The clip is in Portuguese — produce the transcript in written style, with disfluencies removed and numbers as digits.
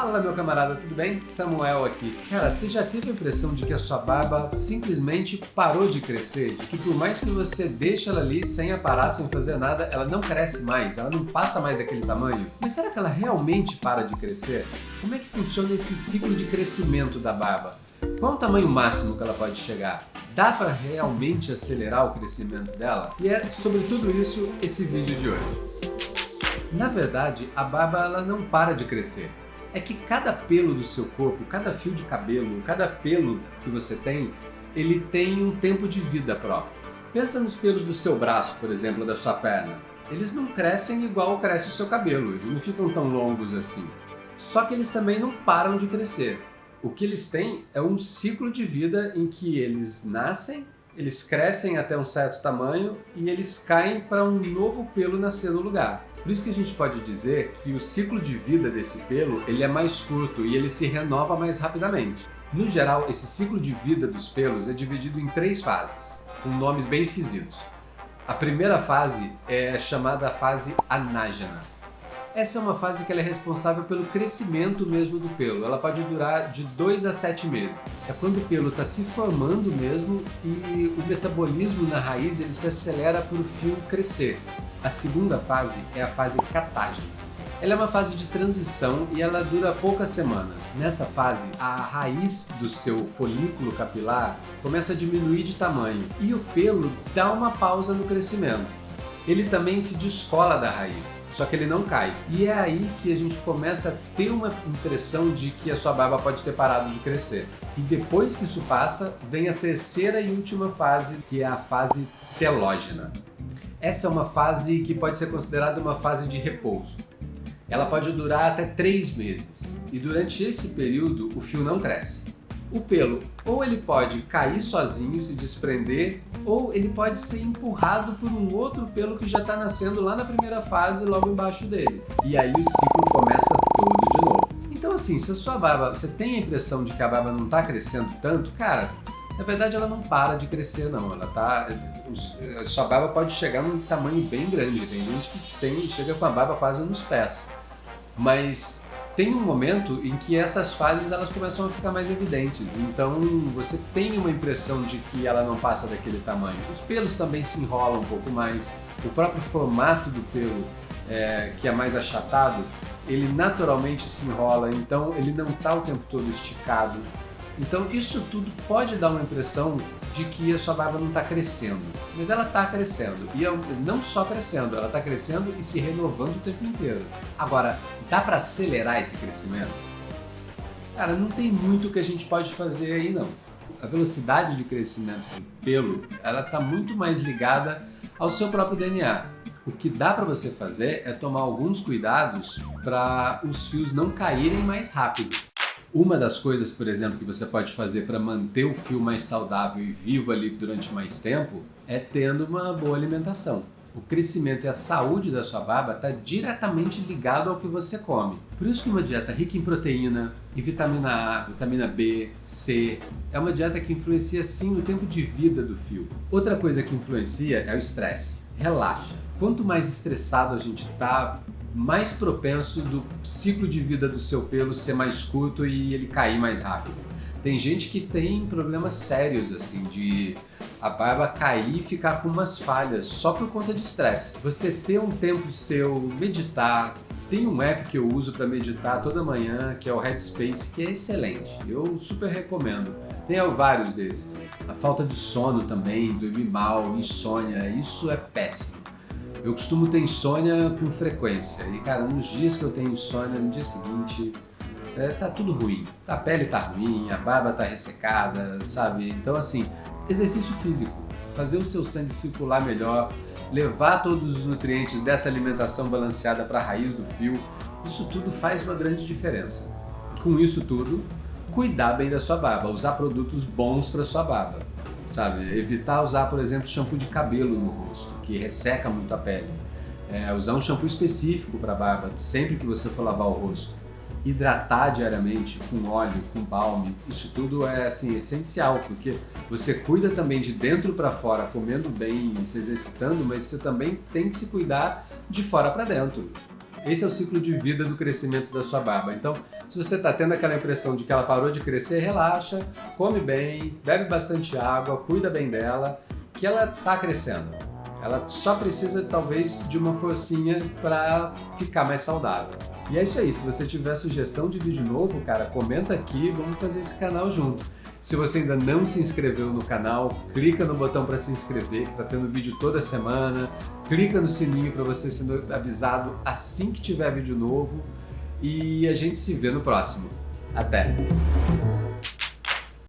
Fala, meu camarada, tudo bem? Samuel aqui. Cara, você já teve a impressão de que a sua barba simplesmente parou de crescer? De que por mais que você deixe ela ali sem aparar, sem fazer nada, ela não cresce mais, ela não passa mais daquele tamanho? Mas será que ela realmente para de crescer? Como é que funciona esse ciclo de crescimento da barba? Qual é o tamanho máximo que ela pode chegar? Dá para realmente acelerar o crescimento dela? E é sobre tudo isso esse vídeo de hoje. Na verdade, a barba ela não para de crescer. É que cada pelo do seu corpo, cada fio de cabelo, cada pelo que você tem, ele tem um tempo de vida próprio. Pensa nos pelos do seu braço, por exemplo, da sua perna. Eles não crescem igual cresce o seu cabelo, eles não ficam tão longos assim. Só que eles também não param de crescer. O que eles têm é um ciclo de vida em que eles nascem, eles crescem até um certo tamanho e eles caem para um novo pelo nascer no lugar. Por isso que a gente pode dizer que o ciclo de vida desse pelo ele é mais curto e ele se renova mais rapidamente. No geral, esse ciclo de vida dos pelos é dividido em 3 fases, com nomes bem esquisitos. A primeira fase é chamada fase anágena. Essa é uma fase que ela é responsável pelo crescimento mesmo do pelo. Ela pode durar de 2 a 7 meses. É quando o pelo está se formando mesmo e o metabolismo na raiz ele se acelera para o fio crescer. A segunda fase é a fase catágena. Ela é uma fase de transição e ela dura poucas semanas. Nessa fase, a raiz do seu folículo capilar começa a diminuir de tamanho e o pelo dá uma pausa no crescimento. Ele também se descola da raiz, só que ele não cai. E é aí que a gente começa a ter uma impressão de que a sua barba pode ter parado de crescer. E depois que isso passa, vem a terceira e última fase, que é a fase telógena. Essa é uma fase que pode ser considerada uma fase de repouso. Ela pode durar até 3 meses e durante esse período o fio não cresce. O pelo ou ele pode cair sozinho, se desprender, ou ele pode ser empurrado por um outro pelo que já está nascendo lá na primeira fase, logo embaixo dele. E aí o ciclo começa todo de novo. Então assim, se a sua barba, você tem a impressão de que a barba não está crescendo tanto, cara, na verdade ela não para de crescer não, a sua barba pode chegar num tamanho bem grande, tem gente que chega com a barba quase nos pés, mas tem um momento em que essas fases elas começam a ficar mais evidentes, então você tem uma impressão de que ela não passa daquele tamanho. Os pelos também se enrolam um pouco mais, o próprio formato do pelo, que é mais achatado, ele naturalmente se enrola, então ele não está o tempo todo esticado. Então isso tudo pode dar uma impressão de que a sua barba não está crescendo, mas ela está crescendo, e não só crescendo, ela está crescendo e se renovando o tempo inteiro. Agora, dá para acelerar esse crescimento? Cara, não tem muito que a gente pode fazer aí não. A velocidade de crescimento do pelo, ela está muito mais ligada ao seu próprio DNA. O que dá para você fazer é tomar alguns cuidados para os fios não caírem mais rápido. Uma das coisas, por exemplo, que você pode fazer para manter o fio mais saudável e vivo ali durante mais tempo é tendo uma boa alimentação. O crescimento e a saúde da sua barba está diretamente ligado ao que você come. Por isso que uma dieta rica em proteína, em vitamina A, vitamina B, C, é uma dieta que influencia sim o tempo de vida do fio. Outra coisa que influencia é o estresse. Relaxa. Quanto mais estressado a gente está, mais propenso do ciclo de vida do seu pelo ser mais curto e ele cair mais rápido. Tem gente que tem problemas sérios assim, de a barba cair e ficar com umas falhas só por conta de estresse. Você ter um tempo seu, meditar, tem um app que eu uso para meditar toda manhã, que é o Headspace, que é excelente, eu super recomendo. Tem vários desses. A falta de sono também, dormir mal, insônia, isso é péssimo. Eu costumo ter insônia com frequência e, cara, nos dias que eu tenho insônia, no dia seguinte, tá tudo ruim. A pele tá ruim, a barba tá ressecada, sabe? Então, assim, exercício físico, fazer o seu sangue circular melhor, levar todos os nutrientes dessa alimentação balanceada para a raiz do fio, isso tudo faz uma grande diferença. Com isso tudo, cuidar bem da sua barba, usar produtos bons para sua barba. Sabe, evitar usar, por exemplo, shampoo de cabelo no rosto, que resseca muito a pele. Usar um shampoo específico para a barba sempre que você for lavar o rosto. Hidratar diariamente com óleo, com balme, isso tudo é assim, essencial, porque você cuida também de dentro para fora, comendo bem e se exercitando, mas você também tem que se cuidar de fora para dentro. Esse é o ciclo de vida do crescimento da sua barba. Então, se você está tendo aquela impressão de que ela parou de crescer, relaxa, come bem, bebe bastante água, cuida bem dela, que ela está crescendo. Ela só precisa, talvez, de uma forcinha para ficar mais saudável. E é isso aí, se você tiver sugestão de vídeo novo, cara, comenta aqui, vamos fazer esse canal junto. Se você ainda não se inscreveu no canal, clica no botão para se inscrever, que está tendo vídeo toda semana. Clica no sininho para você ser avisado assim que tiver vídeo novo. E a gente se vê no próximo. Até!